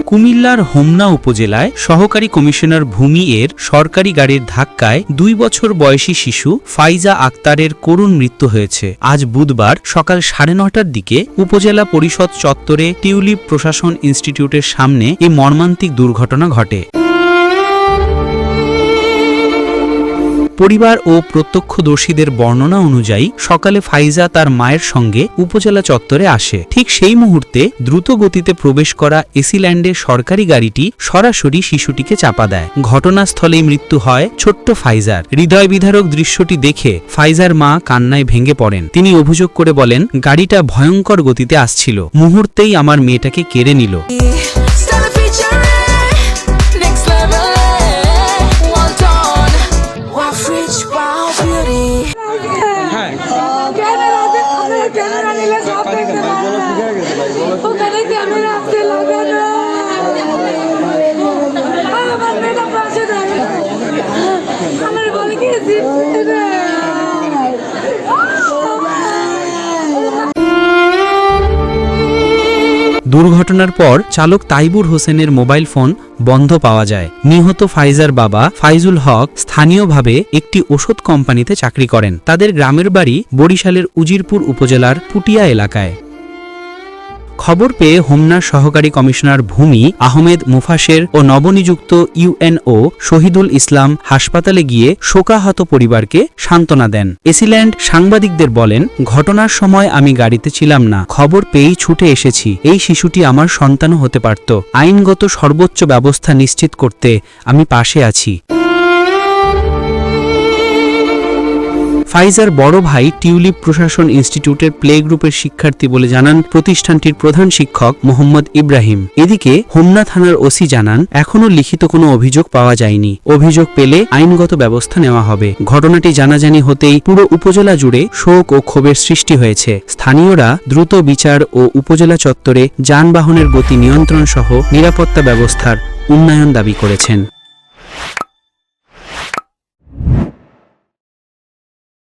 কুমিল্লার হোমনা উপজেলায় সহকারী কমিশনার ভূমি এর সরকারি গাড়ির ধাক্কায় 2 বছর বয়সী শিশু ফাইজা আক্তারের করুণ মৃত্যু হয়েছে। আজ বুধবার সকাল 9:30টার দিকে উপজেলা পরিষদ চত্বরে টিউলিপ প্রশাসন ইনস্টিটিউটের সামনে এই মর্মান্তিক দুর্ঘটনা ঘটে। পরিবার ও প্রত্যক্ষদর্শীদের বর্ণনা অনুযায়ী সকালে ফাইজা তার মায়ের সঙ্গে উপজেলা চত্বরে আসে। ঠিক সেই মুহূর্তে দ্রুত গতিতে প্রবেশ করা এসিল্যান্ডের সরকারি গাড়িটি সরাসরি শিশুটিকে চাপা দেয়। ঘটনাস্থলেই মৃত্যু হয় ছোট্ট ফাইজার। হৃদয় বিদারক দৃশ্যটি দেখে ফাইজার মা কান্নায় ভেঙে পড়েন। তিনি অভিযোগ করে বলেন, গাড়িটা ভয়ঙ্কর গতিতে আসছিল, মুহূর্তেই আমার মেয়েটাকে কেড়ে নিল। দুর্ঘটনার পর চালক তাইবুর হোসেনের মোবাইল ফোন বন্ধ পাওয়া যায়। নিহত ফাইজার বাবা ফাইজুল হক স্থানীয়ভাবে একটি ওষুধ কোম্পানিতে চাকরি করেন। তাদের গ্রামের বাড়ি বরিশালের উজিরপুর উপজেলার পুটিয়া এলাকায়। খবর পেয়ে হোমনার সহকারী কমিশনার ভূমি আহমেদ মুফাসের ও নবনিযুক্ত ইউএনও শহীদুল ইসলাম হাসপাতালে গিয়ে শোকাহত পরিবারকে সান্ত্বনা দেন। এসিল্যান্ড সাংবাদিকদের বলেন, ঘটনার সময় আমি গাড়িতে ছিলাম না, খবর পেয়েই ছুটে এসেছি। এই শিশুটি আমার সন্তানও হতে পারত। আইনগত সর্বোচ্চ ব্যবস্থা নিশ্চিত করতে আমি পাশে আছি। ফাইজার বড় ভাই টিউলিপ প্রশাসন ইনস্টিটিউটের প্লে গ্রুপের শিক্ষার্থী বলে জানান প্রতিষ্ঠানটির প্রধান শিক্ষক মোহাম্মদ ইব্রাহিম। এদিকে হোমনা থানার ওসি জানান, এখনও লিখিত কোনো অভিযোগ পাওয়া যায়নি। অভিযোগ পেলে আইনগত ব্যবস্থা নেওয়া হবে। ঘটনাটি জানাজানি হতেই পুরো উপজেলা জুড়ে শোক ও ক্ষোভের সৃষ্টি হয়েছে। স্থানীয়রা দ্রুত বিচার ও উপজেলা চত্বরে যানবাহনের গতি নিয়ন্ত্রণ সহ নিরাপত্তা ব্যবস্থার উন্নয়ন দাবি করেছেন।